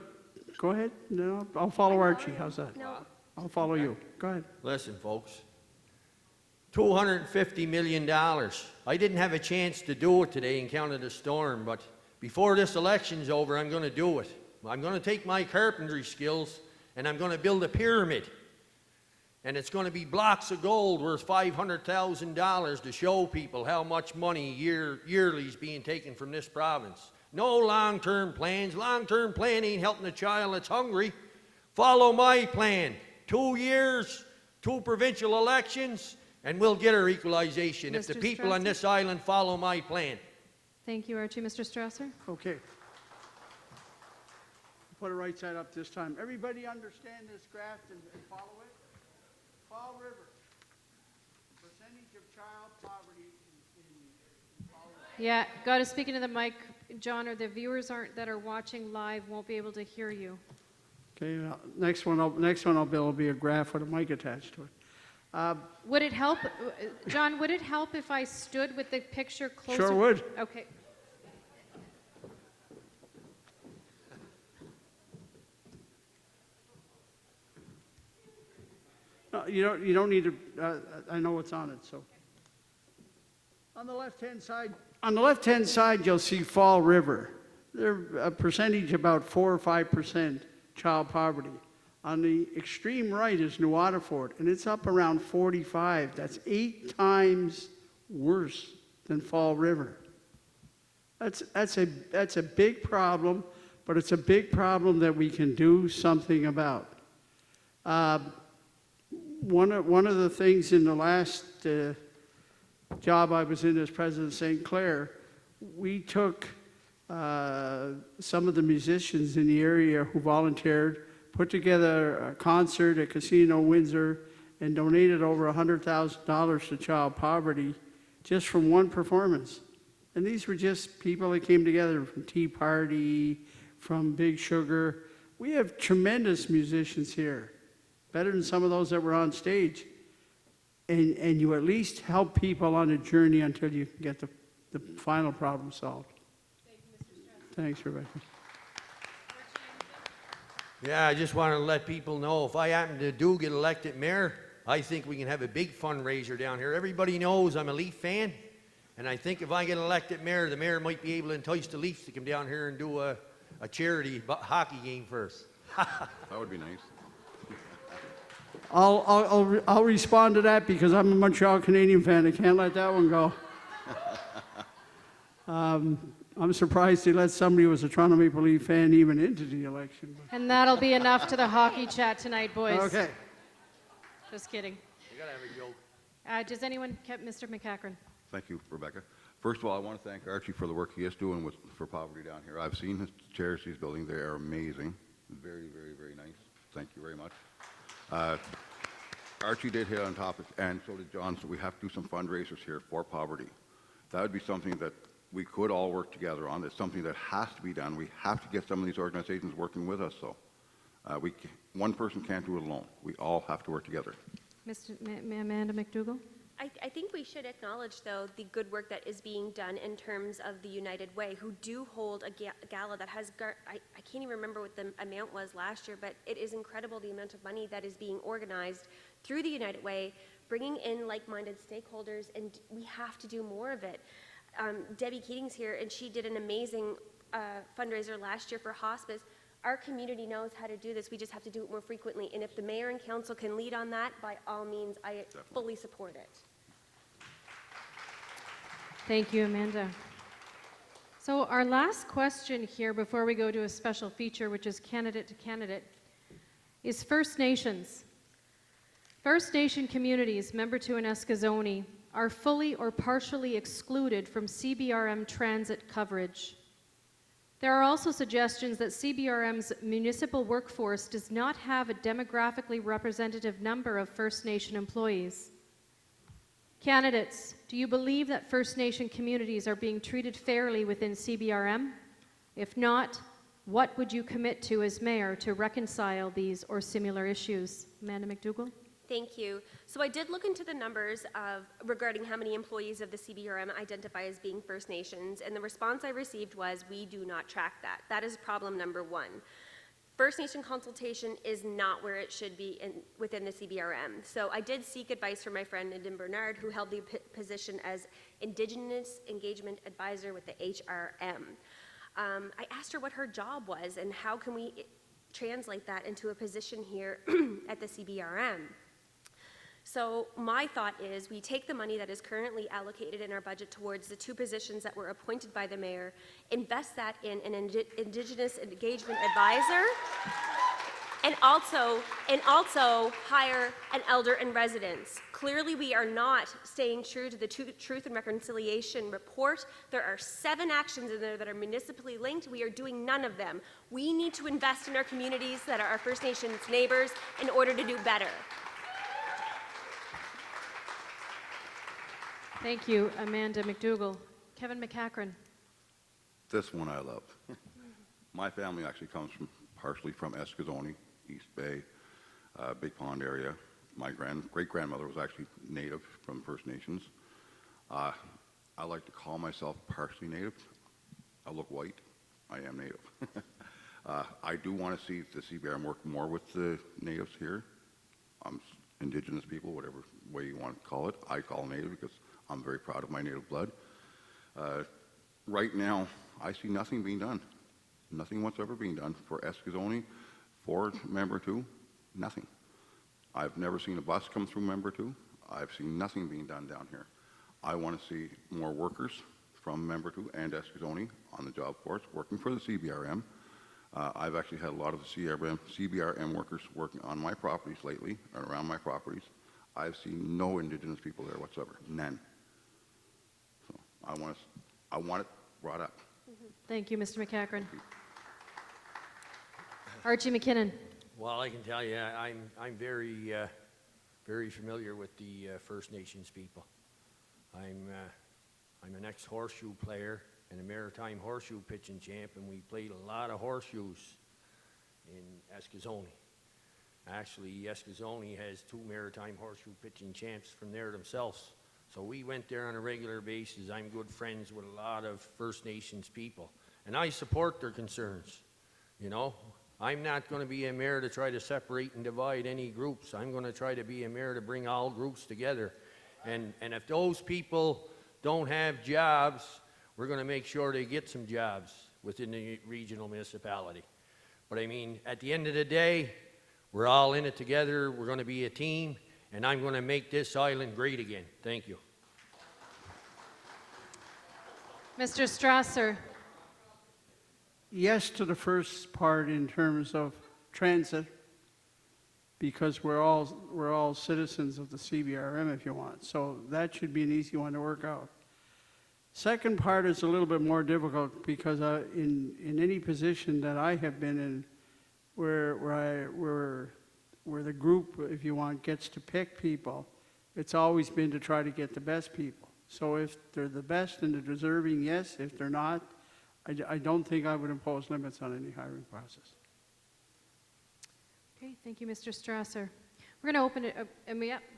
go ahead. No, I'll follow Archie. How's that? No. I'll follow you. Go ahead. Listen, folks, $250 million. I didn't have a chance to do it today in Canada Storm, but before this election's over, I'm going to do it. I'm going to take my carpentry skills and I'm going to build a pyramid. And it's going to be blocks of gold worth $500,000 to show people how much money yearly is being taken from this province. No long-term plans. Long-term plan ain't helping a child that's hungry. Follow my plan. 2 years, 2 provincial elections, and we'll get our equalization if the Mr. people on Strasser? this island follow my plan. Thank you, Archie. Mr. Strasser? Okay. Put it right side up this time. Everybody understand this graph and follow it? Fall River. Percentage of child poverty in Fall River. Yeah, got to speak into the mic, John, or the viewers that are watching live won't be able to hear you. Okay, next one I'll build will be a graph with a mic attached to it. Would it help, John, would it help if I stood with the picture closer? Sure would. Okay. No, you don't need to, I know what's on it, so. On the left-hand side, you'll see Fall River. They're a percentage about 4 or 5% child poverty. On the extreme right is New Waterford, and it's up around 45. That's 8 times worse than Fall River. That's a big problem, but it's a big problem that we can do something about. One of the things in the last job I was in as president of St. Clair, we took some of the musicians in the area who volunteered, put together a concert at Casino Windsor, and donated over $100,000 to child poverty just from one performance. And these were just people that came together from Tea Party, from Big Sugar. We have tremendous musicians here, better than some of those that were on stage. And you at least help people on a journey until you can get the final problem solved. Thank you, Mr. Strasser. Thanks, Rebecca. Yeah, I just want to let people know if I happen to get elected mayor, I think we can have a big fundraiser down here. Everybody knows I'm a Leaf fan, and I think if I get elected mayor, the mayor might be able to entice the Leafs to come down here and do a charity hockey game first. That would be nice. I'll respond to that because I'm a Montreal Canadian fan. I can't let that one go. I'm surprised they let somebody who was a Toronto Maple Leaf fan even into the election. And that'll be enough to the hockey chat tonight, boys. Okay. Just kidding. You gotta have a joke. Does anyone, Mr. McCachran? Thank you, Rebecca. First of all, I want to thank Archie for the work he is doing for poverty down here. I've seen his chairs he's building. They are amazing. Very, very, very nice. Thank you very much. Archie did hit on topic, and so did John, so we have to do some fundraisers here for poverty. That would be something that we could all work together on. It's something that has to be done. We have to get some of these organizations working with us, though. One person can't do it alone. We all have to work together. Amanda McDougall? I think we should acknowledge, though, the good work that is being done in terms of the United Way, who do hold a gala that has, I can't even remember what the amount was last year, but it is incredible the amount of money that is being organized through the United Way, bringing in like-minded stakeholders, and we have to do more of it. Debbie Keating's here, and she did an amazing fundraiser last year for hospice. Our community knows how to do this. We just have to do it more frequently. And if the mayor and council can lead on that, by all means, I fully support it. Thank you, Amanda. So our last question here before we go to a special feature, which is candidate to candidate, is First Nations. First Nation communities, member to Eskazoni, are fully or partially excluded from CBRM transit coverage. There are also suggestions that CBRM's municipal workforce does not have a demographically representative number of First Nation employees. Candidates, do you believe that First Nation communities are being treated fairly within CBRM? If not, what would you commit to as mayor to reconcile these or similar issues? Amanda McDougall? Thank you. So I did look into the numbers regarding how many employees of the CBRM identify as being First Nations, and the response I received was, we do not track that. That is problem number one. First Nation consultation is not where it should be within the CBRM. So I did seek advice from my friend Nadine Bernard, who held the position as Indigenous Engagement Advisor with the HRM. I asked her what her job was and how can we translate that into a position here at the CBRM. So my thought is we take the money that is currently allocated in our budget towards the 2 positions that were appointed by the mayor, invest that in an Indigenous Engagement Advisor, and also hire an elder in residence. Clearly, we are not staying true to the Truth and Reconciliation report. There are 7 actions in there that are municipally linked. We are doing none of them. We need to invest in our communities that are our First Nations neighbors in order to do better. Thank you, Amanda McDougall. Kevin McCachran. This one I love. My family actually comes partially from Eskizoni, East Bay, Big Pond area. My great-grandmother was actually native from First Nations. I like to call myself partially native. I look white. I am native. I do want to see the CBRM work more with the natives here. Indigenous people, whatever way you want to call it. I call native because I'm very proud of my native blood. Right now, I see nothing being done. Nothing whatsoever being done for Eskizoni, for Member 2, nothing. I've never seen a bus come through Member 2. I've seen nothing being done down here. I want to see more workers from Member 2 and Eskizoni on the job force working for the CBRM. I've actually had a lot of the CBRM workers working on my properties lately, or around my properties. I've seen no Indigenous people there whatsoever, none. So I want it brought up. Thank you, Mr. McCachran. Archie McKinnon. Well, I can tell you, I'm very, very familiar with the First Nations people. I'm an ex-horseshoe player and a maritime horseshoe pitching champ, and we played a lot of horseshoes in Eskizoni. Actually, Eskizoni has 2 maritime horseshoe pitching champs from there themselves. So we went there on a regular basis. I'm good friends with a lot of First Nations people, and I support their concerns. You know, I'm not going to be a mayor to try to separate and divide any groups. I'm going to try to be a mayor to bring all groups together. And if those people don't have jobs, we're going to make sure they get some jobs within the regional municipality. But I mean, at the end of the day, we're all in it together. We're going to be a team, and I'm going to make this island great again. Thank you. Mr. Strasser. Yes to the first part in terms of transit, because we're all citizens of the CBRM, if you want. So that should be an easy one to work out. Second part is a little bit more difficult because in any position that I have been in, where the group, if you want, gets to pick people, it's always been to try to get the best people. So if they're the best and they're deserving, yes. If they're not, I don't think I would impose limits on any hiring process. Okay, thank you, Mr. Strasser. We're going to open it up,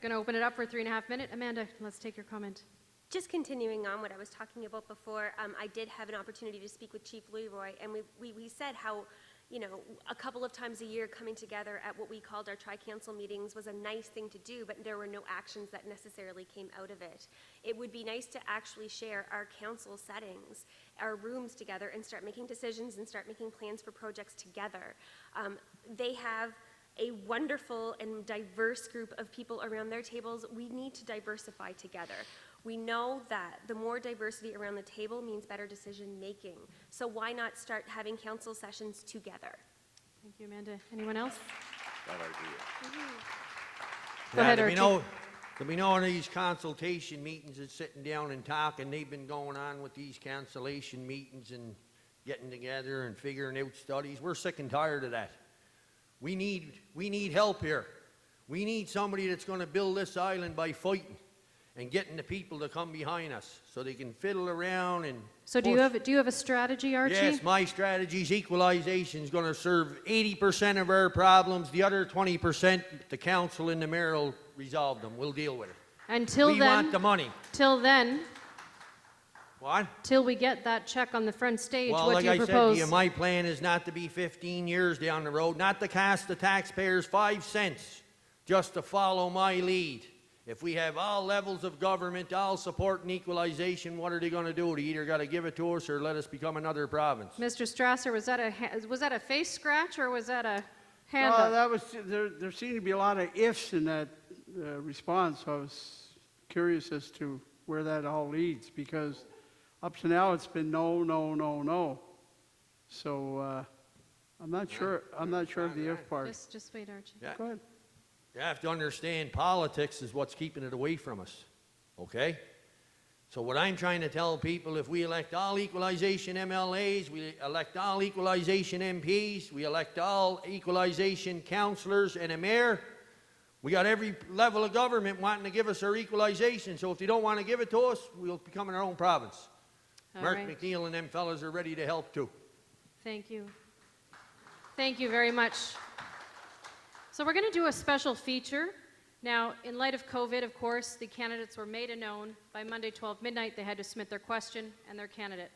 going to open it up for a 3.5 minute. Amanda, let's take your comment. Just continuing on what I was talking about before, I did have an opportunity to speak with Chief Leroy, and we said how, you know, a couple of times a year coming together at what we called our tri-council meetings was a nice thing to do, but there were no actions that necessarily came out of it. It would be nice to actually share our council settings, our rooms together, and start making decisions and start making plans for projects together. They have a wonderful and diverse group of people around their tables. We need to diversify together. We know that the more diversity around the table means better decision making. So why not start having council sessions together? Thank you, Amanda. Anyone else? That idea. Go ahead, Archie. Archie. To be knowing these consultation meetings and sitting down and talking, they've been going on with these cancellation meetings, and getting together and figuring out studies. We're sick and tired of that. We need help here. We need somebody that's going to build this island by fighting and getting the people to come behind us so they can fiddle around and So do you have a strategy, Archie? Yes, my strategy is equalization is going to serve 80% of our problems. The other 20%, the council and the mayor will resolve them. We'll deal with it. Until We then, want the money. till then, What? till we get that check on the front stage, Well, what like do you I said propose? to you, my plan is not to be 15 years down the road, not to cost the taxpayers 5 cents, just to follow my lead. If we have all levels of government all supporting equalization, what are they going to do? They either got to give it to us or let us become another province. Mr. Strasser, was that a face scratch or was that a hand Oh, up? that was, there seemed to be a lot of ifs in that response. So I was curious as to where that all leads, because up to now it's been no, no, no, no. So I'm not sure of the if part. Just wait, Archie. Yeah. Go ahead. You have to understand politics is what's keeping it away from us, okay? So what I'm trying to tell people, if we elect all equalization MLAs, we elect all equalization MPs, we elect all equalization councillors and a mayor, we got every level of government wanting to give us our equalization. So if they don't want to give it to us, we'll become our own province. All Mark right. McNeil and them fellas are ready to help too. Thank you. Thank you very much. So we're going to do a special feature. Now, in light of COVID, of course, the candidates were made known. By Monday, 12 midnight, they had to submit their question and their candidate.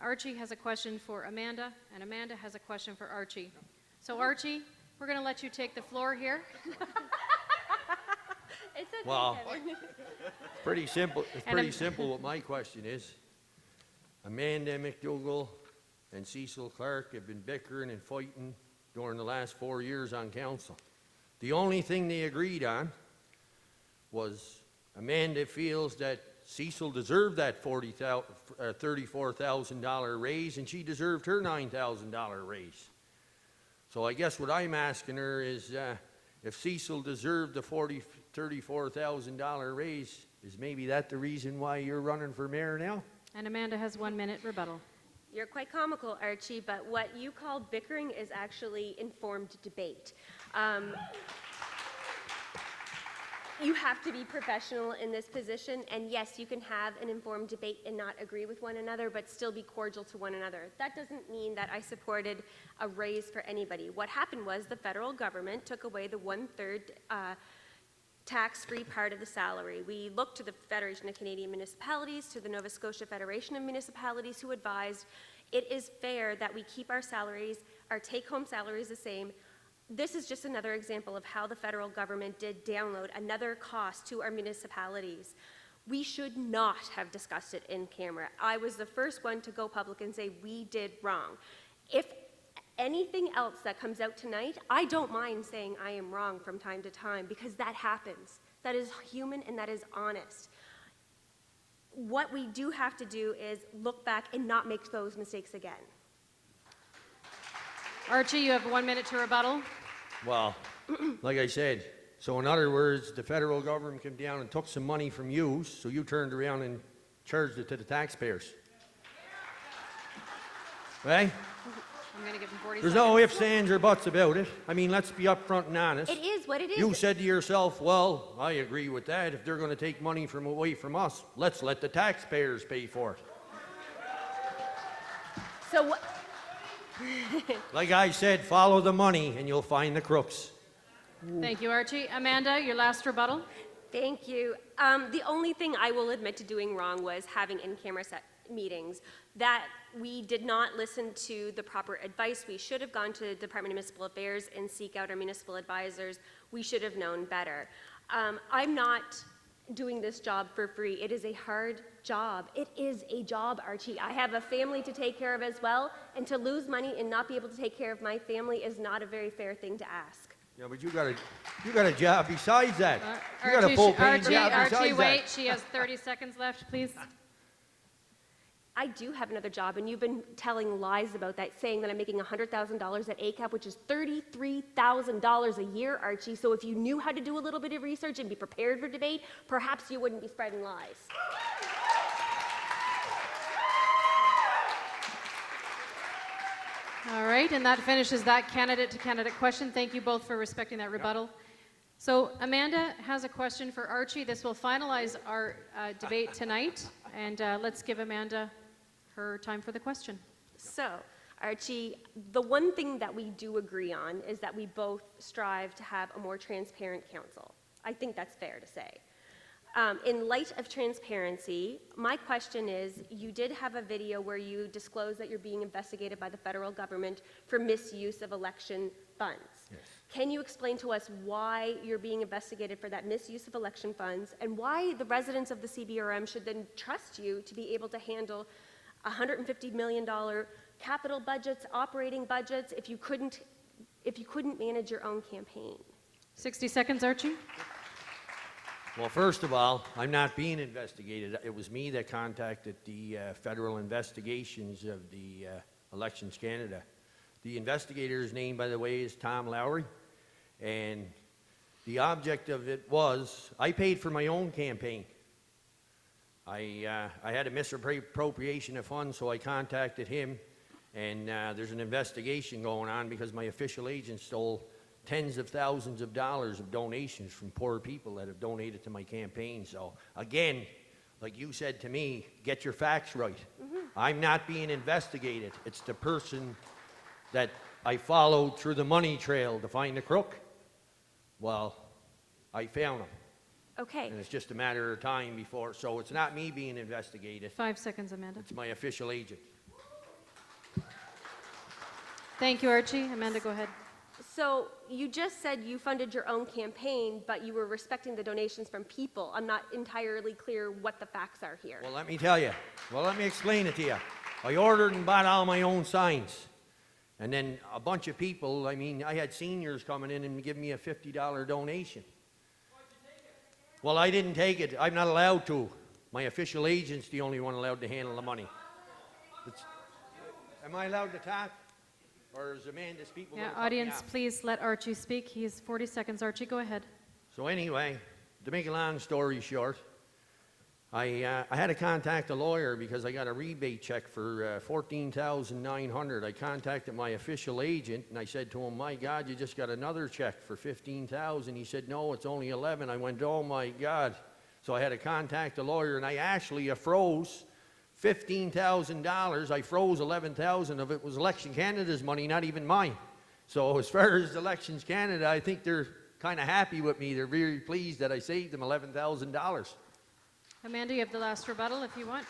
Archie has a question for Amanda, and Amanda has a question for Archie. So Archie, we're going to let you take the floor here. It's okay, Well, Kevin. pretty simple. It's And pretty simple what my question is. Amanda McDougall and Cecil Clark have been bickering and fighting during the last 4 years on council. The only thing they agreed on was Amanda feels that Cecil deserved that $34,000 raise, and she deserved her $9,000 raise. So I guess what I'm asking her is, if Cecil deserved the $34,000 raise, is maybe that the reason why you're running for mayor now? And Amanda has 1 minute rebuttal. You're quite comical, Archie, but what you call bickering is actually informed debate. You have to be professional in this position, and yes, you can have an informed debate and not agree with one another, but still be cordial to one another. That doesn't mean that I supported a raise for anybody. What happened was the federal government took away the 1/3 tax-free part of the salary. We looked to the Federation of Canadian Municipalities, to the Nova Scotia Federation of Municipalities, who advised it is fair that we keep our salaries, our take-home salaries the same. This is just another example of how the federal government did download another cost to our municipalities. We should not have discussed it in camera. I was the first one to go public and say we did wrong. If anything else that comes out tonight, I don't mind saying I am wrong from time to time, because that happens. That is human and that is honest. What we do have to do is look back and not make those mistakes again. Archie, you have 1 minute to rebuttal. Well, like I said, so in other words, the federal government came down and took some money from you, so you turned around and charged it to the taxpayers. Right? I'm going to give him 40 There's seconds. no ifs, ands, or buts about it. I mean, let's be upfront and honest. It is what it is. You said to yourself, well, I agree with that. If they're going to take money from away from us, let's let the taxpayers pay for it. So what? Like I said, follow the money and you'll find the crooks. Thank you, Archie. Amanda, your last rebuttal. Thank you. The only thing I will admit to doing wrong was having in-camera meetings. That we did not listen to the proper advice. We should have gone to the Department of Municipal Affairs and seek out our municipal advisors. We should have known better. I'm not doing this job for free. It is a hard job. It is a job, Archie. I have a family to take care of as well, and to lose money and not be able to take care of my family is not a very fair thing to ask. Yeah, but you got a job besides that. You got a full-paying job besides Archie, that. wait. She has 30 seconds left, please. I do have another job, and you've been telling lies about that, saying that I'm making $100,000 at ACAP, which is $33,000 a year, Archie. So if you knew how to do a little bit of research and be prepared for debate, perhaps you wouldn't be spreading lies. All right, and that finishes that candidate-to-candidate question. Thank you both for respecting that rebuttal. So Amanda has a question for Archie. This will finalize our debate tonight, and let's give Amanda her time for the question. So, Archie, the one thing that we do agree on is that we both strive to have a more transparent council. I think that's fair to say. In light of transparency, my question is, you did have a video where you disclosed that you're being investigated by the federal government for misuse of election funds. Yes. Can you explain to us why you're being investigated for that misuse of election funds and why the residents of the CBRM should then trust you to be able to handle $150 million capital budgets, operating budgets, if you couldn't manage your own campaign? 60 seconds, Archie. Well, first of all, I'm not being investigated. It was me that contacted the federal investigations of the Elections Canada. The investigator's name, by the way, is Tom Lowry, and the object of it was, I paid for my own campaign. I had a misappropriation of funds, so I contacted him, and there's an investigation going on because my official agent stole tens of thousands of dollars of donations from poor people that have donated to my campaign. So again, like you said to me, get your facts right. I'm not being investigated. It's the person that I followed through the money trail to find the crook. Well, I found him. Okay. And it's just a matter of time before. So it's not me being investigated. 5 seconds, Amanda. It's my official agent. Thank you, Archie. Amanda, go ahead. So you just said you funded your own campaign, but you were respecting the donations from people. I'm not entirely clear what the facts are here. Well, let me tell you. Well, let me explain it to you. I ordered and bought all my own signs. And then a bunch of people, I mean, I had seniors coming in and giving me a $50 donation. Well, I didn't take it. I'm not allowed to. My official agent's the only one allowed to handle the money. Am I allowed to talk? Or is Amanda speak? Yeah, audience, please let Archie speak. He has 40 seconds. Archie, go ahead. So anyway, to make a long story short, I had to contact a lawyer because I got a rebate check for $14,900. I contacted my official agent and I said to him, "My God, you just got another check for $15,000." He said, "No, it's only 11." I went, "Oh my God!" So I had to contact a lawyer, and I actually froze $15,000. I froze $11,000 of it was Election Canada's money, not even mine. So as far as Elections Canada, I think they're kind of happy with me. They're very pleased that I saved them $11,000. Amanda, you have the last rebuttal if you want.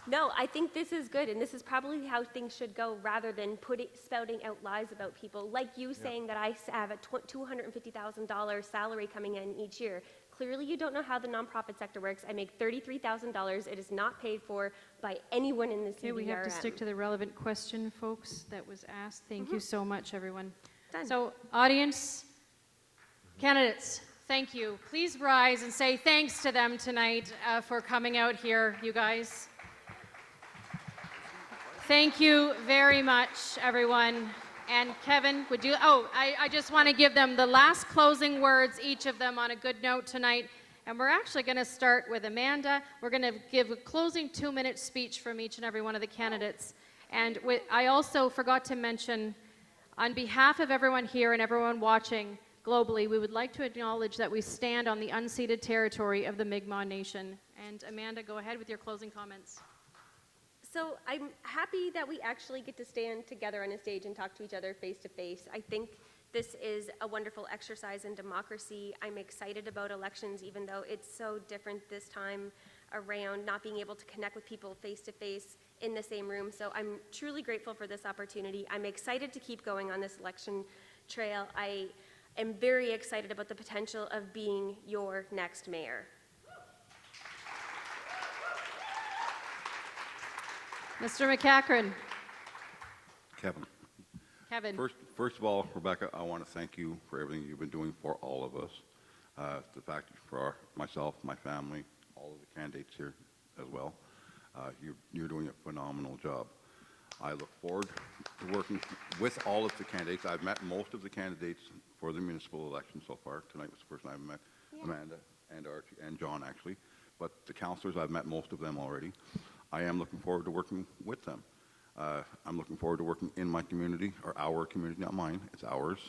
No, I think this is good, and this is probably how things should go rather than spouting out lies about people. Like you saying that I have a $250,000 salary coming in each year. Clearly, you don't know how the nonprofit sector works. I make $33,000. It is not paid for by anyone in the CBRM. Okay, we have to stick to the relevant question, folks, that was asked. Thank you so much, everyone. Done. So, audience, candidates, thank you. Please rise and say thanks to them tonight for coming out here, you guys. Thank you very much, everyone. And Kevin, would you, I just want to give them the last closing words, each of them on a good note tonight. And we're actually going to start with Amanda. We're going to give a closing 2-minute speech from each and every one of the candidates. And I also forgot to mention, on behalf of everyone here and everyone watching globally, we would like to acknowledge that we stand on the unceded territory of the Mi'kmaq Nation. And Amanda, go ahead with your closing comments. So I'm happy that we actually get to stand together on a stage and talk to each other face to face. I think this is a wonderful exercise in democracy. I'm excited about elections, even though it's so different this time around, not being able to connect with people face to face in the same room. So I'm truly grateful for this opportunity. I'm excited to keep going on this election trail. I am very excited about the potential of being your next mayor. Mr. McCachran. Kevin. Kevin. First of all, Rebecca, I want to thank you for everything you've been doing for all of us. The fact for myself, my family, all of the candidates here as well. You're doing a phenomenal job. I look forward to working with all of the candidates. I've met most of the candidates for the municipal election so far. Tonight was the first time I met Amanda and Archie and John, actually. But the councillors, I've met most of them already. I am looking forward to working with them. I'm looking forward to working in my community, or our community, not mine, it's ours.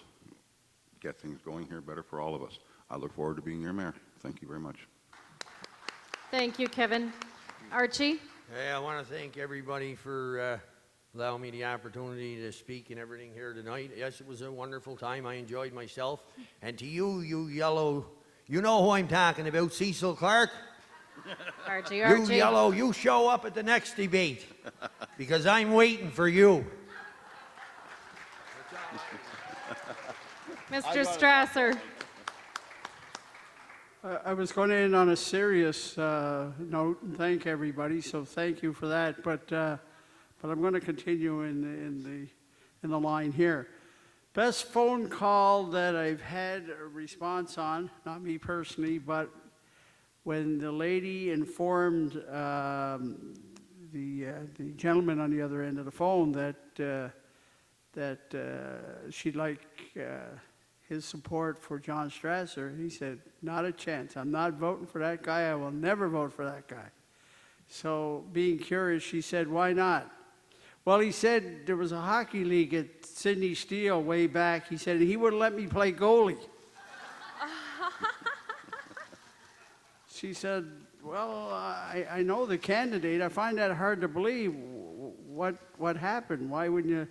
Get things going here better for all of us. I look forward to being your mayor. Thank you very much. Thank you, Kevin. Archie? Hey, I want to thank everybody for allowing me the opportunity to speak and everything here tonight. Yes, it was a wonderful time. I enjoyed myself. And to you, you yellow, you know who I'm talking about, Cecil Clark? Archie, You Archie. yellow, you show up at the next debate because I'm waiting for you. Mr. Strasser. I was going to end on a serious note and thank everybody, so thank you for that. But I'm going to continue in the line here. Best phone call that I've had a response on, not me personally, but when the lady informed the gentleman on the other end of the phone that she'd like his support for John Strasser, he said, not a chance. I'm not voting for that guy. I will never vote for that guy. So being curious, she said, why not? Well, he said there was a hockey league at Sydney Steel way back. He said he wouldn't let me play goalie. She said, well, I know the candidate. I find that hard to believe. What happened? Why wouldn't you?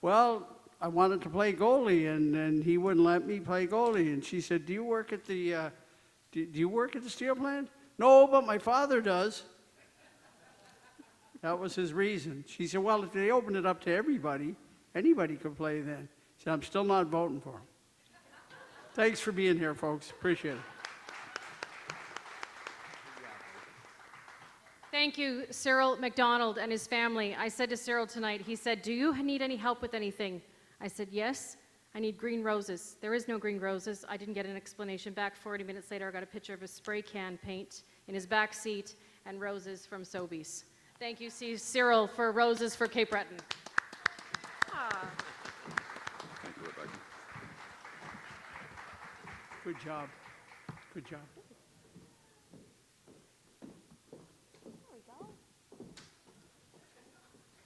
Well, I wanted to play goalie, and he wouldn't let me play goalie. And she said, do you work at the steel plant? No, but my father does. That was his reason. She said, well, if they opened it up to everybody, anybody could play then. He said, I'm still not voting for him. Thanks for being here, folks. Appreciate it. Thank you, Cyril McDonald and his family. I said to Cyril tonight, he said, do you need any help with anything? I said, yes, I need green roses. There is no green roses. I didn't get an explanation back. 40 minutes later, I got a picture of a spray can paint in his back seat and roses from Sobeys. Thank you, Cyril, for roses for Cape Breton. Thank you, Rebecca. Good job. Good job.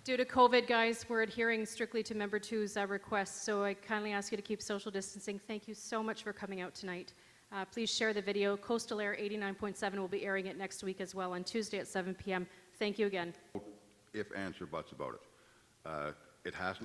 Due to COVID, guys, we're adhering strictly to Member 2's requests, so I kindly ask you to keep social distancing. Thank you so much for coming out tonight. Please share the video. Coastal Air 89.7 will be airing it next week as well on Tuesday at 7 p.m. Thank you again. If, ands, or buts about it. It hasn't